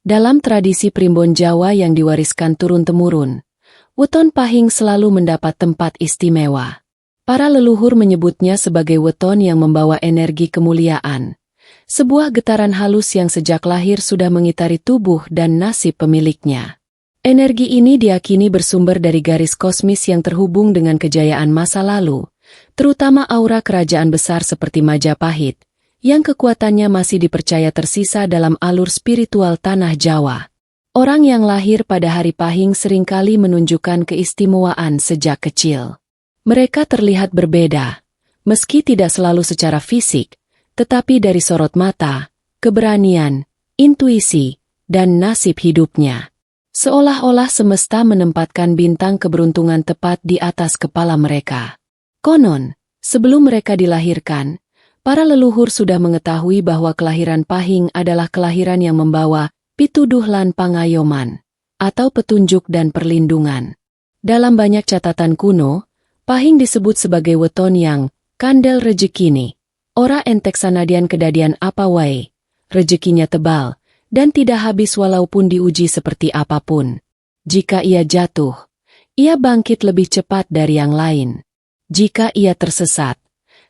Dalam tradisi Primbon Jawa yang diwariskan turun-temurun, weton pahing selalu mendapat tempat istimewa. Para leluhur menyebutnya sebagai weton yang membawa energi kemuliaan, sebuah getaran halus yang sejak lahir sudah mengitari tubuh dan nasib pemiliknya. Energi ini diyakini bersumber dari garis kosmis yang terhubung dengan kejayaan masa lalu, terutama aura kerajaan besar seperti Majapahit, yang kekuatannya masih dipercaya tersisa dalam alur spiritual tanah Jawa. Orang yang lahir pada hari Pahing seringkali menunjukkan keistimewaan sejak kecil. Mereka terlihat berbeda, meski tidak selalu secara fisik, tetapi dari sorot mata, keberanian, intuisi, dan nasib hidupnya. Seolah-olah semesta menempatkan bintang keberuntungan tepat di atas kepala mereka. Konon, sebelum mereka dilahirkan, para leluhur sudah mengetahui bahwa kelahiran Pahing adalah kelahiran yang membawa pituduh lan pangayoman, atau petunjuk dan perlindungan. Dalam banyak catatan kuno, Pahing disebut sebagai weton yang kandel rejekini, ora entek sanadian kedadian apa wae, rejekinya tebal, dan tidak habis walaupun diuji seperti apapun. Jika ia jatuh, ia bangkit lebih cepat dari yang lain. Jika ia tersesat,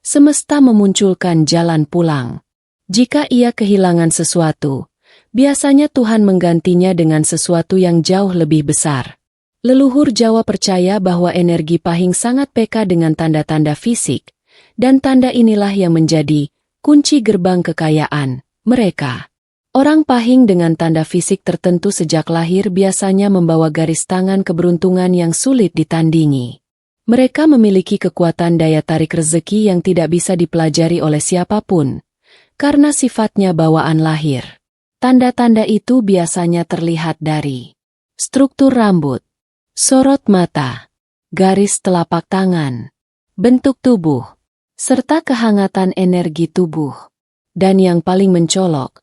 semesta memunculkan jalan pulang. Jika ia kehilangan sesuatu, biasanya Tuhan menggantinya dengan sesuatu yang jauh lebih besar. Leluhur Jawa percaya bahwa energi Pahing sangat peka dengan tanda-tanda fisik, dan tanda inilah yang menjadi kunci gerbang kekayaan mereka. Orang Pahing dengan tanda fisik tertentu sejak lahir biasanya membawa garis tangan keberuntungan yang sulit ditandingi. Mereka memiliki kekuatan daya tarik rezeki yang tidak bisa dipelajari oleh siapapun, karena sifatnya bawaan lahir. Tanda-tanda itu biasanya terlihat dari struktur rambut, sorot mata, garis telapak tangan, bentuk tubuh, serta kehangatan energi tubuh. Dan yang paling mencolok,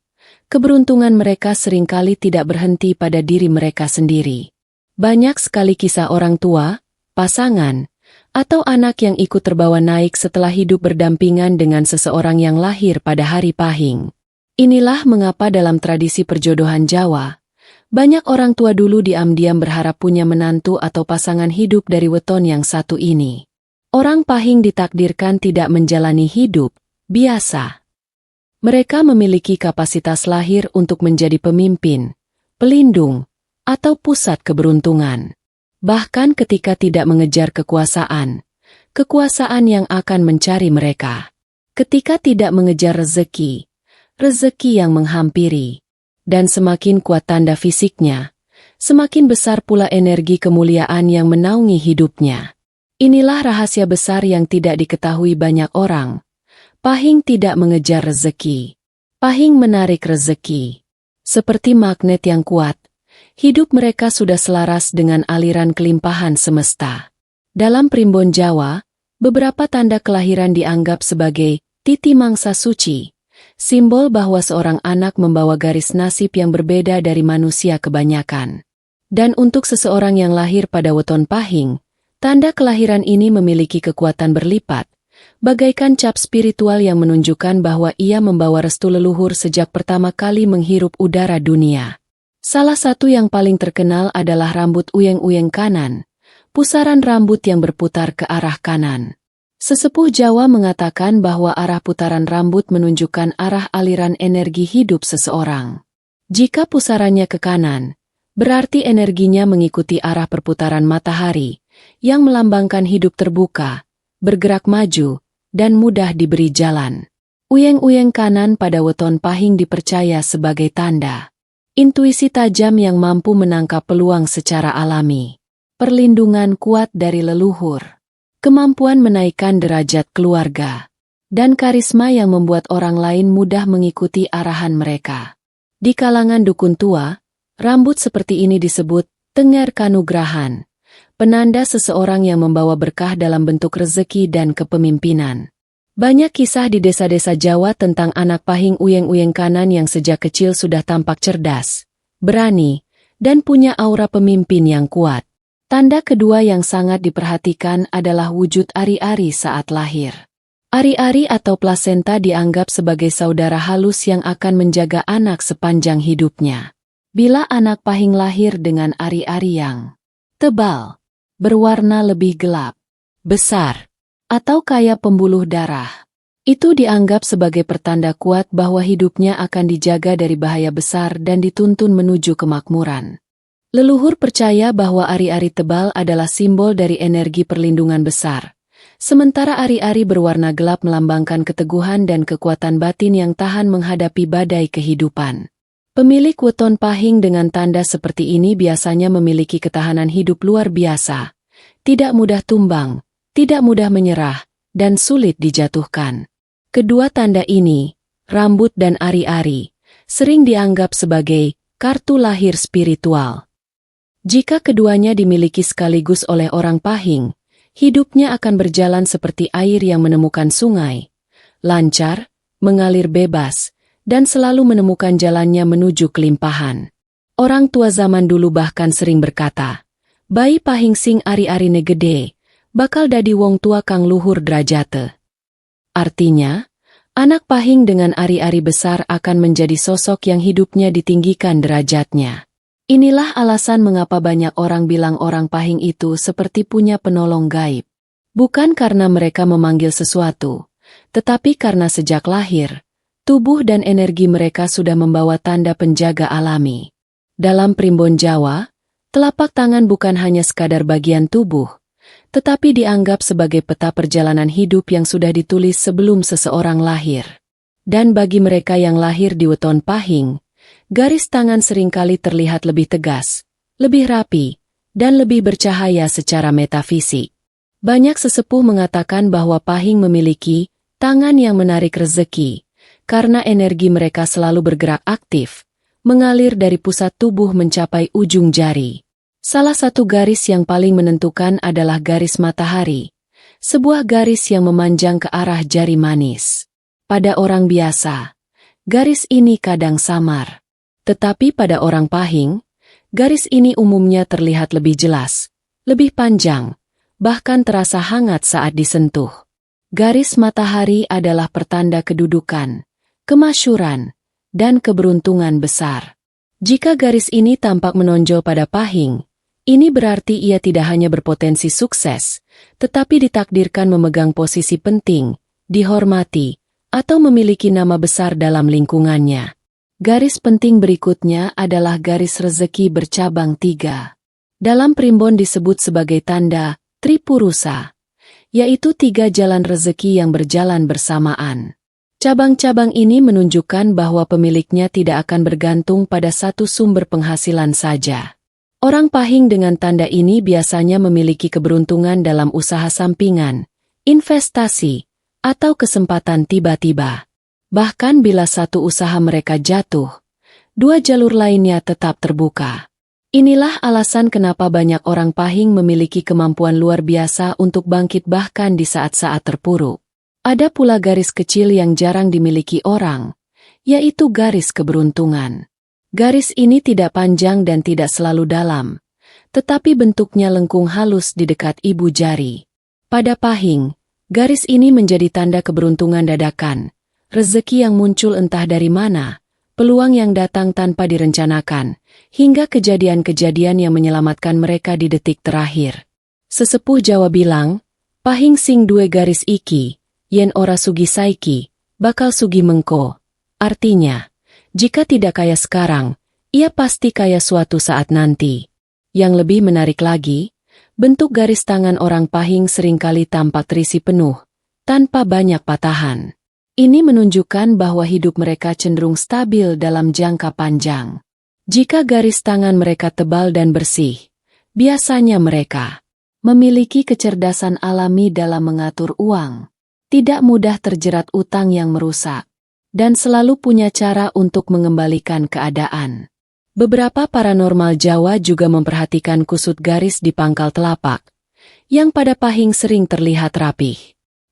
keberuntungan mereka seringkali tidak berhenti pada diri mereka sendiri. Banyak sekali kisah orang tua, pasangan, atau anak yang ikut terbawa naik setelah hidup berdampingan dengan seseorang yang lahir pada hari Pahing. Inilah mengapa dalam tradisi perjodohan Jawa, banyak orang tua dulu diam-diam berharap punya menantu atau pasangan hidup dari weton yang satu ini. Orang Pahing ditakdirkan tidak menjalani hidup biasa. Mereka memiliki kapasitas lahir untuk menjadi pemimpin, pelindung, atau pusat keberuntungan. Bahkan ketika tidak mengejar kekuasaan yang akan mencari mereka. Ketika tidak mengejar rezeki yang menghampiri. Dan semakin kuat tanda fisiknya, semakin besar pula energi kemuliaan yang menaungi hidupnya. Inilah rahasia besar yang tidak diketahui banyak orang. Pahing tidak mengejar rezeki. Pahing menarik rezeki. Seperti magnet yang kuat, hidup mereka sudah selaras dengan aliran kelimpahan semesta. Dalam Primbon Jawa, beberapa tanda kelahiran dianggap sebagai titi mangsa suci, simbol bahwa seorang anak membawa garis nasib yang berbeda dari manusia kebanyakan. Dan untuk seseorang yang lahir pada weton Pahing, tanda kelahiran ini memiliki kekuatan berlipat, bagaikan cap spiritual yang menunjukkan bahwa ia membawa restu leluhur sejak pertama kali menghirup udara dunia. Salah satu yang paling terkenal adalah rambut uyeng-uyeng kanan, pusaran rambut yang berputar ke arah kanan. Sesepuh Jawa mengatakan bahwa arah putaran rambut menunjukkan arah aliran energi hidup seseorang. Jika pusarannya ke kanan, berarti energinya mengikuti arah perputaran matahari, yang melambangkan hidup terbuka, bergerak maju, dan mudah diberi jalan. Uyeng-uyeng kanan pada weton Pahing dipercaya sebagai tanda intuisi tajam yang mampu menangkap peluang secara alami, perlindungan kuat dari leluhur, kemampuan menaikkan derajat keluarga, dan karisma yang membuat orang lain mudah mengikuti arahan mereka. Di kalangan dukun tua, rambut seperti ini disebut tenger kanugrahan, penanda seseorang yang membawa berkah dalam bentuk rezeki dan kepemimpinan. Banyak kisah di desa-desa Jawa tentang anak Pahing uyeng-uyeng kanan yang sejak kecil sudah tampak cerdas, berani, dan punya aura pemimpin yang kuat. Tanda kedua yang sangat diperhatikan adalah wujud ari-ari saat lahir. Ari-ari atau plasenta dianggap sebagai saudara halus yang akan menjaga anak sepanjang hidupnya. Bila anak Pahing lahir dengan ari-ari yang tebal, berwarna lebih gelap, besar, atau kaya pembuluh darah, itu dianggap sebagai pertanda kuat bahwa hidupnya akan dijaga dari bahaya besar dan dituntun menuju kemakmuran. Leluhur percaya bahwa ari-ari tebal adalah simbol dari energi perlindungan besar, sementara ari-ari berwarna gelap melambangkan keteguhan dan kekuatan batin yang tahan menghadapi badai kehidupan. Pemilik weton Pahing dengan tanda seperti ini biasanya memiliki ketahanan hidup luar biasa, tidak mudah tumbang, tidak mudah menyerah, dan sulit dijatuhkan. Kedua tanda ini, rambut dan ari-ari, sering dianggap sebagai kartu lahir spiritual. Jika keduanya dimiliki sekaligus oleh orang Pahing, hidupnya akan berjalan seperti air yang menemukan sungai, lancar, mengalir bebas, dan selalu menemukan jalannya menuju kelimpahan. Orang tua zaman dulu bahkan sering berkata, "Bayi Pahing sing ari-arine gede, bakal dadi wong tua kang luhur derajate." Artinya, anak Pahing dengan ari-ari besar akan menjadi sosok yang hidupnya ditinggikan derajatnya. Inilah alasan mengapa banyak orang bilang orang Pahing itu seperti punya penolong gaib. Bukan karena mereka memanggil sesuatu, tetapi karena sejak lahir, tubuh dan energi mereka sudah membawa tanda penjaga alami. Dalam primbon Jawa, telapak tangan bukan hanya sekadar bagian tubuh, tetapi dianggap sebagai peta perjalanan hidup yang sudah ditulis sebelum seseorang lahir. Dan bagi mereka yang lahir di weton Pahing, garis tangan seringkali terlihat lebih tegas, lebih rapi, dan lebih bercahaya secara metafisik. Banyak sesepuh mengatakan bahwa Pahing memiliki tangan yang menarik rezeki, karena energi mereka selalu bergerak aktif, mengalir dari pusat tubuh mencapai ujung jari. Salah satu garis yang paling menentukan adalah garis matahari, sebuah garis yang memanjang ke arah jari manis. Pada orang biasa, garis ini kadang samar. Tetapi pada orang Pahing, garis ini umumnya terlihat lebih jelas, lebih panjang, bahkan terasa hangat saat disentuh. Garis matahari adalah pertanda kedudukan, kemasyhuran, dan keberuntungan besar. Jika garis ini tampak menonjol pada Pahing, ini berarti ia tidak hanya berpotensi sukses, tetapi ditakdirkan memegang posisi penting, dihormati, atau memiliki nama besar dalam lingkungannya. Garis penting berikutnya adalah garis rezeki bercabang 3. Dalam primbon disebut sebagai tanda Tripurusa, yaitu 3 jalan rezeki yang berjalan bersamaan. Cabang-cabang ini menunjukkan bahwa pemiliknya tidak akan bergantung pada satu sumber penghasilan saja. Orang Pahing dengan tanda ini biasanya memiliki keberuntungan dalam usaha sampingan, investasi, atau kesempatan tiba-tiba. Bahkan bila satu usaha mereka jatuh, 2 jalur lainnya tetap terbuka. Inilah alasan kenapa banyak orang Pahing memiliki kemampuan luar biasa untuk bangkit bahkan di saat-saat terpuruk. Ada pula garis kecil yang jarang dimiliki orang, yaitu garis keberuntungan. Garis ini tidak panjang dan tidak selalu dalam, tetapi bentuknya lengkung halus di dekat ibu jari. Pada Pahing, garis ini menjadi tanda keberuntungan dadakan, rezeki yang muncul entah dari mana, peluang yang datang tanpa direncanakan, hingga kejadian-kejadian yang menyelamatkan mereka di detik terakhir. Sesepuh Jawa bilang, Pahing sing duwe garis iki, yen ora sugi saiki, bakal sugi mengko. Artinya, jika tidak kaya sekarang, ia pasti kaya suatu saat nanti. Yang lebih menarik lagi, bentuk garis tangan orang Pahing seringkali tampak terisi penuh, tanpa banyak patahan. Ini menunjukkan bahwa hidup mereka cenderung stabil dalam jangka panjang. Jika garis tangan mereka tebal dan bersih, biasanya mereka memiliki kecerdasan alami dalam mengatur uang, tidak mudah terjerat utang yang merusak, dan selalu punya cara untuk mengembalikan keadaan. Beberapa paranormal Jawa juga memperhatikan kusut garis di pangkal telapak, yang pada Pahing sering terlihat rapih.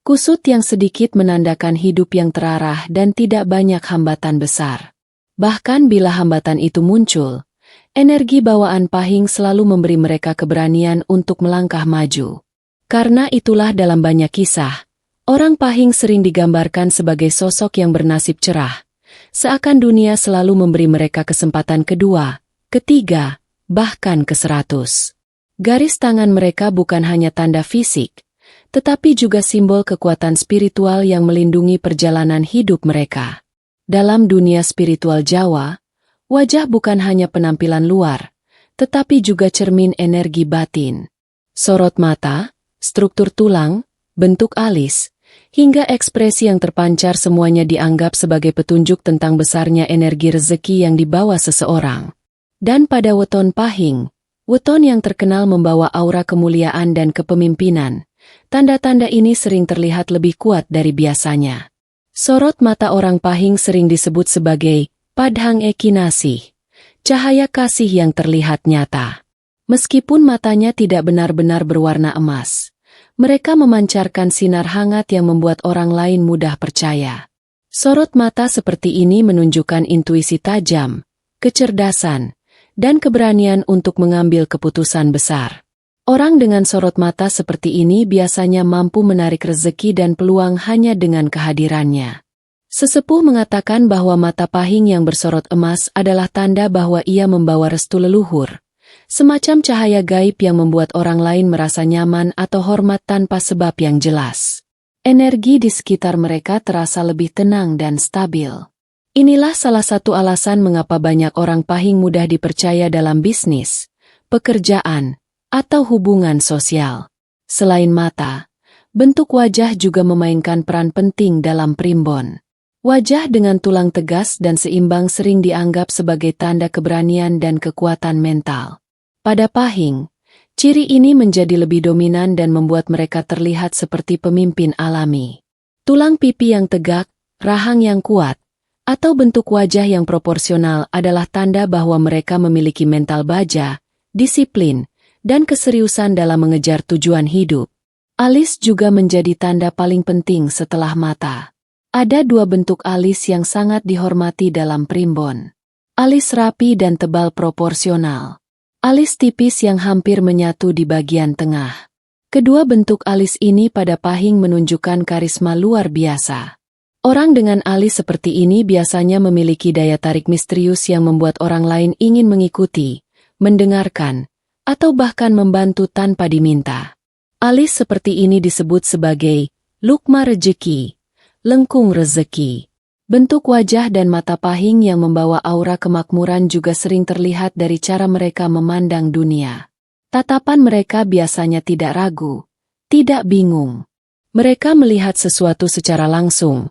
Kusut yang sedikit menandakan hidup yang terarah dan tidak banyak hambatan besar. Bahkan bila hambatan itu muncul, energi bawaan Pahing selalu memberi mereka keberanian untuk melangkah maju. Karena itulah dalam banyak kisah, orang Pahing sering digambarkan sebagai sosok yang bernasib cerah, seakan dunia selalu memberi mereka kesempatan kedua, ke-3, bahkan ke-100. Garis tangan mereka bukan hanya tanda fisik, tetapi juga simbol kekuatan spiritual yang melindungi perjalanan hidup mereka. Dalam dunia spiritual Jawa, wajah bukan hanya penampilan luar, tetapi juga cermin energi batin. Sorot mata, struktur tulang, bentuk alis, hingga ekspresi yang terpancar semuanya dianggap sebagai petunjuk tentang besarnya energi rezeki yang dibawa seseorang. Dan pada weton Pahing, weton yang terkenal membawa aura kemuliaan dan kepemimpinan, tanda-tanda ini sering terlihat lebih kuat dari biasanya. Sorot mata orang Pahing sering disebut sebagai padhang ekinasih, cahaya kasih yang terlihat nyata. Meskipun matanya tidak benar-benar berwarna emas, mereka memancarkan sinar hangat yang membuat orang lain mudah percaya. Sorot mata seperti ini menunjukkan intuisi tajam, kecerdasan, dan keberanian untuk mengambil keputusan besar. Orang dengan sorot mata seperti ini biasanya mampu menarik rezeki dan peluang hanya dengan kehadirannya. Sesepuh mengatakan bahwa mata Pahing yang bersorot emas adalah tanda bahwa ia membawa restu leluhur. Semacam cahaya gaib yang membuat orang lain merasa nyaman atau hormat tanpa sebab yang jelas. Energi di sekitar mereka terasa lebih tenang dan stabil. Inilah salah satu alasan mengapa banyak orang Pahing mudah dipercaya dalam bisnis, pekerjaan, atau hubungan sosial. Selain mata, bentuk wajah juga memainkan peran penting dalam primbon. Wajah dengan tulang tegas dan seimbang sering dianggap sebagai tanda keberanian dan kekuatan mental. Pada Pahing, ciri ini menjadi lebih dominan dan membuat mereka terlihat seperti pemimpin alami. Tulang pipi yang tegak, rahang yang kuat, atau bentuk wajah yang proporsional adalah tanda bahwa mereka memiliki mental baja, disiplin, dan keseriusan dalam mengejar tujuan hidup. Alis juga menjadi tanda paling penting setelah mata. Ada dua bentuk alis yang sangat dihormati dalam primbon. Alis rapi dan tebal proporsional. Alis tipis yang hampir menyatu di bagian tengah. Kedua bentuk alis ini pada Pahing menunjukkan karisma luar biasa. Orang dengan alis seperti ini biasanya memiliki daya tarik misterius yang membuat orang lain ingin mengikuti, mendengarkan, atau bahkan membantu tanpa diminta. Alis seperti ini disebut sebagai lukma rejeki, lengkung rezeki. Bentuk wajah dan mata Pahing yang membawa aura kemakmuran juga sering terlihat dari cara mereka memandang dunia. Tatapan mereka biasanya tidak ragu, tidak bingung. Mereka melihat sesuatu secara langsung,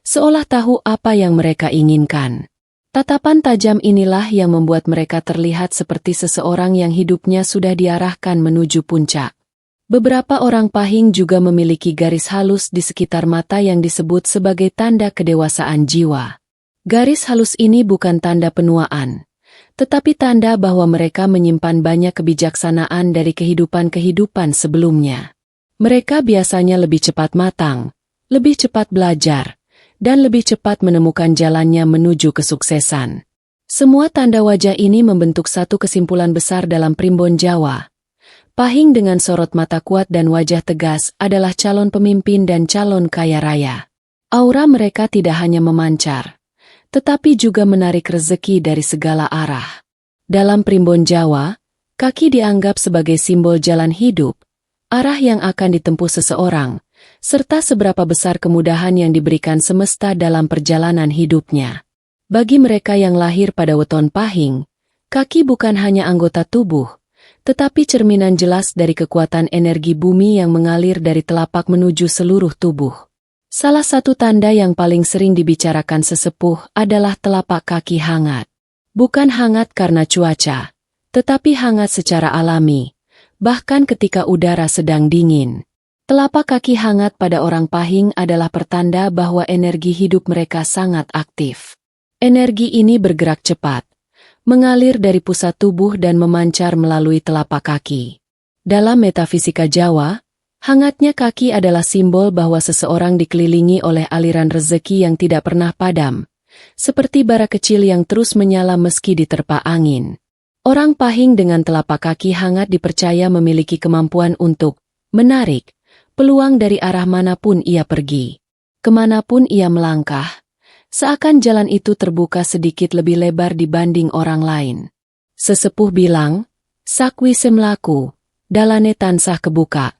seolah tahu apa yang mereka inginkan. Tatapan tajam inilah yang membuat mereka terlihat seperti seseorang yang hidupnya sudah diarahkan menuju puncak. Beberapa orang Pahing juga memiliki garis halus di sekitar mata yang disebut sebagai tanda kedewasaan jiwa. Garis halus ini bukan tanda penuaan, tetapi tanda bahwa mereka menyimpan banyak kebijaksanaan dari kehidupan-kehidupan sebelumnya. Mereka biasanya lebih cepat matang, lebih cepat belajar, dan lebih cepat menemukan jalannya menuju kesuksesan. Semua tanda wajah ini membentuk satu kesimpulan besar dalam primbon Jawa. Pahing dengan sorot mata kuat dan wajah tegas adalah calon pemimpin dan calon kaya raya. Aura mereka tidak hanya memancar, tetapi juga menarik rezeki dari segala arah. Dalam primbon Jawa, kaki dianggap sebagai simbol jalan hidup, arah yang akan ditempuh seseorang, serta seberapa besar kemudahan yang diberikan semesta dalam perjalanan hidupnya. Bagi mereka yang lahir pada weton Pahing, kaki bukan hanya anggota tubuh, tetapi cerminan jelas dari kekuatan energi bumi yang mengalir dari telapak menuju seluruh tubuh. Salah satu tanda yang paling sering dibicarakan sesepuh adalah telapak kaki hangat. Bukan hangat karena cuaca, tetapi hangat secara alami, bahkan ketika udara sedang dingin. Telapak kaki hangat pada orang Pahing adalah pertanda bahwa energi hidup mereka sangat aktif. Energi ini bergerak cepat, mengalir dari pusat tubuh dan memancar melalui telapak kaki. Dalam metafisika Jawa, hangatnya kaki adalah simbol bahwa seseorang dikelilingi oleh aliran rezeki yang tidak pernah padam, seperti bara kecil yang terus menyala meski diterpa angin. Orang Pahing dengan telapak kaki hangat dipercaya memiliki kemampuan untuk menarik peluang dari arah manapun ia pergi. Kemanapun ia melangkah, seakan jalan itu terbuka sedikit lebih lebar dibanding orang lain. Sesepuh bilang, "Sakwise mlaku, dalane tansah kebuka."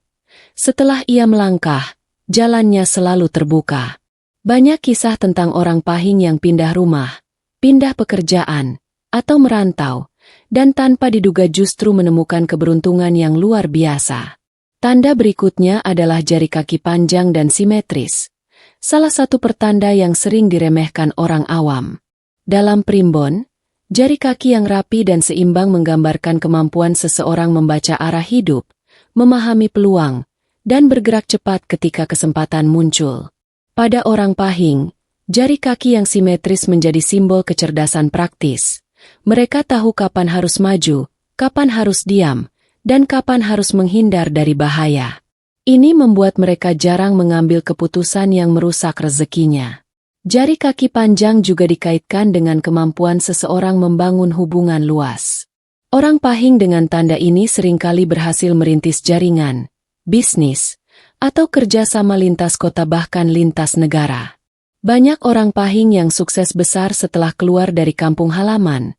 Setelah ia melangkah, jalannya selalu terbuka. Banyak kisah tentang orang Pahing yang pindah rumah, pindah pekerjaan, atau merantau, dan tanpa diduga justru menemukan keberuntungan yang luar biasa. Tanda berikutnya adalah jari kaki panjang dan simetris. Salah satu pertanda yang sering diremehkan orang awam. Dalam primbon, jari kaki yang rapi dan seimbang menggambarkan kemampuan seseorang membaca arah hidup, memahami peluang, dan bergerak cepat ketika kesempatan muncul. Pada orang Pahing, jari kaki yang simetris menjadi simbol kecerdasan praktis. Mereka tahu kapan harus maju, kapan harus diam, dan kapan harus menghindar dari bahaya. Ini membuat mereka jarang mengambil keputusan yang merusak rezekinya. Jari kaki panjang juga dikaitkan dengan kemampuan seseorang membangun hubungan luas. Orang Pahing dengan tanda ini seringkali berhasil merintis jaringan, bisnis, atau kerjasama lintas kota bahkan lintas negara. Banyak orang Pahing yang sukses besar setelah keluar dari kampung halaman,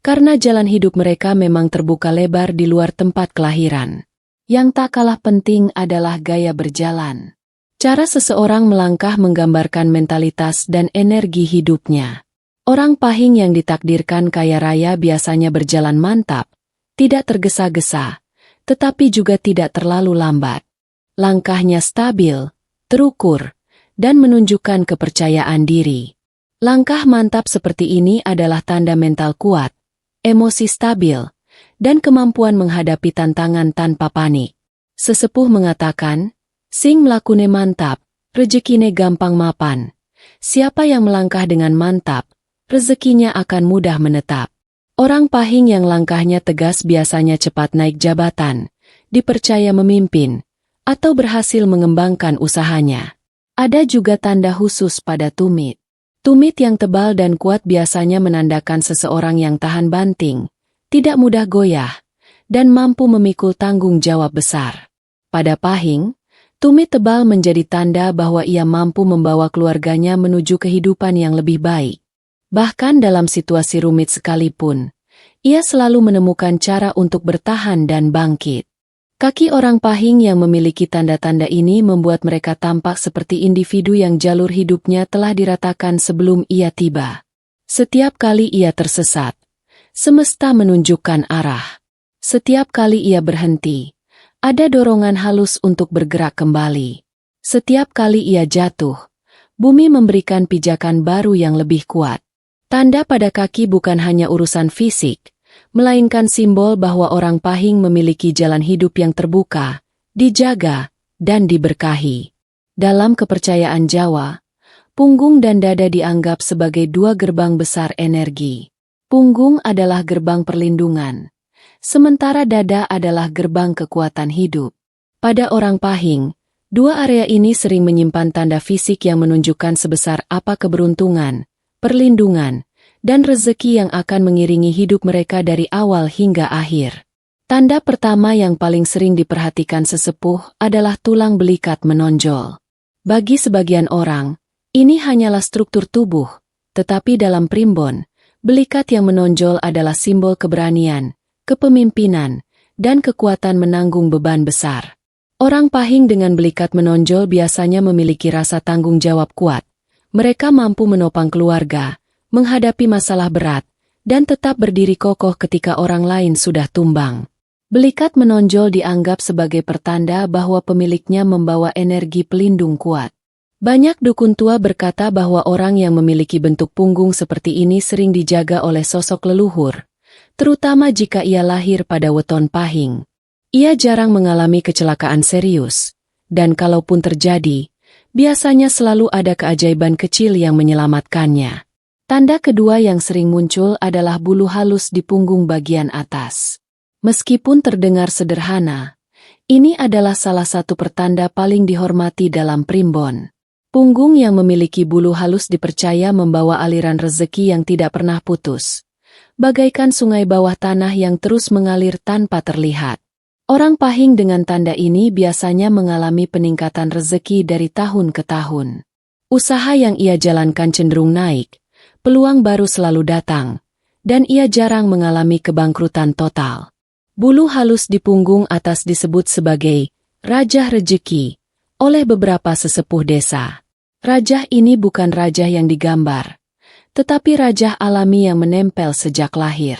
karena jalan hidup mereka memang terbuka lebar di luar tempat kelahiran. Yang tak kalah penting adalah gaya berjalan. Cara seseorang melangkah menggambarkan mentalitas dan energi hidupnya. Orang Pahing yang ditakdirkan kaya raya biasanya berjalan mantap, tidak tergesa-gesa, tetapi juga tidak terlalu lambat. Langkahnya stabil, terukur, dan menunjukkan kepercayaan diri. Langkah mantap seperti ini adalah tanda mental kuat, emosi stabil, dan kemampuan menghadapi tantangan tanpa panik. Sesepuh mengatakan, "Sing mlakune mantap, rezekine gampang mapan." Siapa yang melangkah dengan mantap, rezekinya akan mudah menetap. Orang Pahing yang langkahnya tegas biasanya cepat naik jabatan, dipercaya memimpin, atau berhasil mengembangkan usahanya. Ada juga tanda khusus pada tumit. Tumit yang tebal dan kuat biasanya menandakan seseorang yang tahan banting, tidak mudah goyah, dan mampu memikul tanggung jawab besar. Pada Pahing, tumit tebal menjadi tanda bahwa ia mampu membawa keluarganya menuju kehidupan yang lebih baik. Bahkan dalam situasi rumit sekalipun, ia selalu menemukan cara untuk bertahan dan bangkit. Kaki orang Pahing yang memiliki tanda-tanda ini membuat mereka tampak seperti individu yang jalur hidupnya telah diratakan sebelum ia tiba. Setiap kali ia tersesat, semesta menunjukkan arah. Setiap kali ia berhenti, ada dorongan halus untuk bergerak kembali. Setiap kali ia jatuh, bumi memberikan pijakan baru yang lebih kuat. Tanda pada kaki bukan hanya urusan fisik, melainkan simbol bahwa orang Pahing memiliki jalan hidup yang terbuka, dijaga, dan diberkahi. Dalam kepercayaan Jawa, punggung dan dada dianggap sebagai dua gerbang besar energi. Punggung adalah gerbang perlindungan, sementara dada adalah gerbang kekuatan hidup. Pada orang Pahing, dua area ini sering menyimpan tanda fisik yang menunjukkan sebesar apa keberuntungan, perlindungan, dan rezeki yang akan mengiringi hidup mereka dari awal hingga akhir. Tanda pertama yang paling sering diperhatikan sesepuh adalah tulang belikat menonjol. Bagi sebagian orang, ini hanyalah struktur tubuh, tetapi dalam primbon, belikat yang menonjol adalah simbol keberanian, kepemimpinan, dan kekuatan menanggung beban besar. Orang Pahing dengan belikat menonjol biasanya memiliki rasa tanggung jawab kuat. Mereka mampu menopang keluarga, menghadapi masalah berat, dan tetap berdiri kokoh ketika orang lain sudah tumbang. Belikat menonjol dianggap sebagai pertanda bahwa pemiliknya membawa energi pelindung kuat. Banyak dukun tua berkata bahwa orang yang memiliki bentuk punggung seperti ini sering dijaga oleh sosok leluhur, terutama jika ia lahir pada weton Pahing. Ia jarang mengalami kecelakaan serius, dan kalaupun terjadi, biasanya selalu ada keajaiban kecil yang menyelamatkannya. Tanda kedua yang sering muncul adalah bulu halus di punggung bagian atas. Meskipun terdengar sederhana, ini adalah salah satu pertanda paling dihormati dalam primbon. Punggung yang memiliki bulu halus dipercaya membawa aliran rezeki yang tidak pernah putus, bagaikan sungai bawah tanah yang terus mengalir tanpa terlihat. Orang Pahing dengan tanda ini biasanya mengalami peningkatan rezeki dari tahun ke tahun. Usaha yang ia jalankan cenderung naik, peluang baru selalu datang, dan ia jarang mengalami kebangkrutan total. Bulu halus di punggung atas disebut sebagai Rajah Rejeki oleh beberapa sesepuh desa. Rajah ini bukan rajah yang digambar, tetapi rajah alami yang menempel sejak lahir.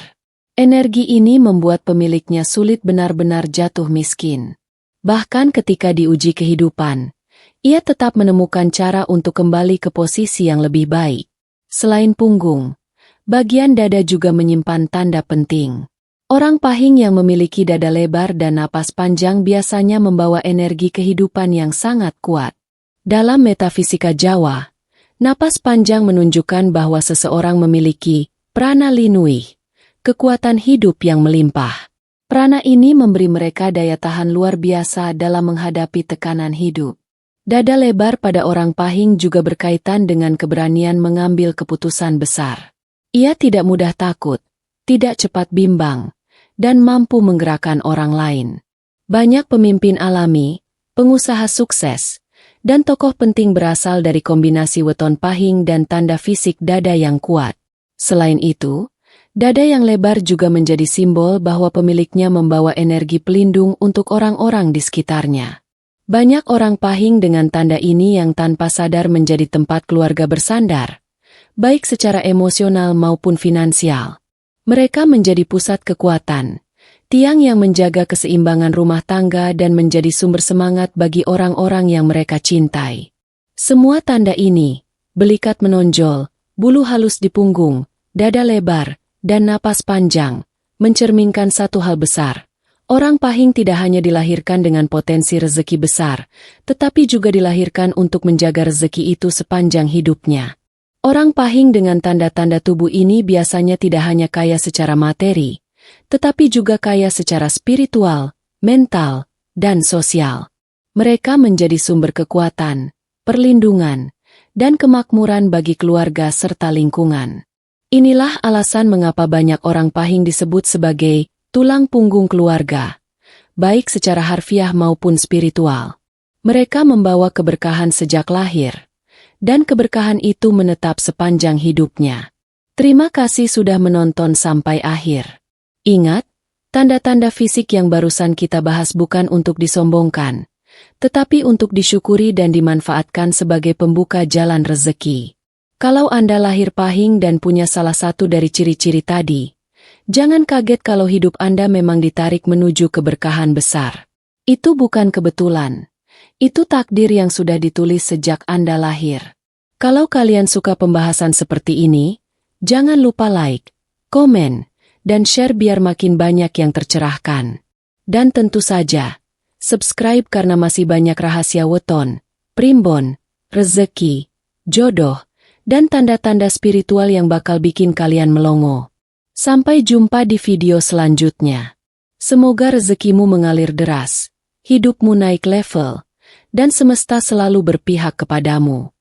Energi ini membuat pemiliknya sulit benar-benar jatuh miskin. Bahkan ketika diuji kehidupan, ia tetap menemukan cara untuk kembali ke posisi yang lebih baik. Selain punggung, bagian dada juga menyimpan tanda penting. Orang Pahing yang memiliki dada lebar dan napas panjang biasanya membawa energi kehidupan yang sangat kuat. Dalam metafisika Jawa, napas panjang menunjukkan bahwa seseorang memiliki prana linuih, kekuatan hidup yang melimpah. Prana ini memberi mereka daya tahan luar biasa dalam menghadapi tekanan hidup. Dada lebar pada orang Pahing juga berkaitan dengan keberanian mengambil keputusan besar. Ia tidak mudah takut, tidak cepat bimbang, dan mampu menggerakkan orang lain. Banyak pemimpin alami, pengusaha sukses, dan tokoh penting berasal dari kombinasi weton Pahing dan tanda fisik dada yang kuat. Selain itu, dada yang lebar juga menjadi simbol bahwa pemiliknya membawa energi pelindung untuk orang-orang di sekitarnya. Banyak orang Pahing dengan tanda ini yang tanpa sadar menjadi tempat keluarga bersandar, baik secara emosional maupun finansial. Mereka menjadi pusat kekuatan, tiang yang menjaga keseimbangan rumah tangga dan menjadi sumber semangat bagi orang-orang yang mereka cintai. Semua tanda ini, belikat menonjol, bulu halus di punggung, dada lebar, dan napas panjang, mencerminkan satu hal besar. Orang Pahing tidak hanya dilahirkan dengan potensi rezeki besar, tetapi juga dilahirkan untuk menjaga rezeki itu sepanjang hidupnya. Orang Pahing dengan tanda-tanda tubuh ini biasanya tidak hanya kaya secara materi, tetapi juga kaya secara spiritual, mental, dan sosial. Mereka menjadi sumber kekuatan, perlindungan, dan kemakmuran bagi keluarga serta lingkungan. Inilah alasan mengapa banyak orang Pahing disebut sebagai tulang punggung keluarga, baik secara harfiah maupun spiritual. Mereka membawa keberkahan sejak lahir, dan keberkahan itu menetap sepanjang hidupnya. Terima kasih sudah menonton sampai akhir. Ingat, tanda-tanda fisik yang barusan kita bahas bukan untuk disombongkan, tetapi untuk disyukuri dan dimanfaatkan sebagai pembuka jalan rezeki. Kalau Anda lahir Pahing dan punya salah satu dari ciri-ciri tadi, jangan kaget kalau hidup Anda memang ditarik menuju keberkahan besar. Itu bukan kebetulan. Itu takdir yang sudah ditulis sejak Anda lahir. Kalau kalian suka pembahasan seperti ini, jangan lupa like, komen, dan share biar makin banyak yang tercerahkan. Dan tentu saja, subscribe karena masih banyak rahasia weton, primbon, rezeki, jodoh, dan tanda-tanda spiritual yang bakal bikin kalian melongo. Sampai jumpa di video selanjutnya. Semoga rezekimu mengalir deras, hidupmu naik level, dan semesta selalu berpihak kepadamu.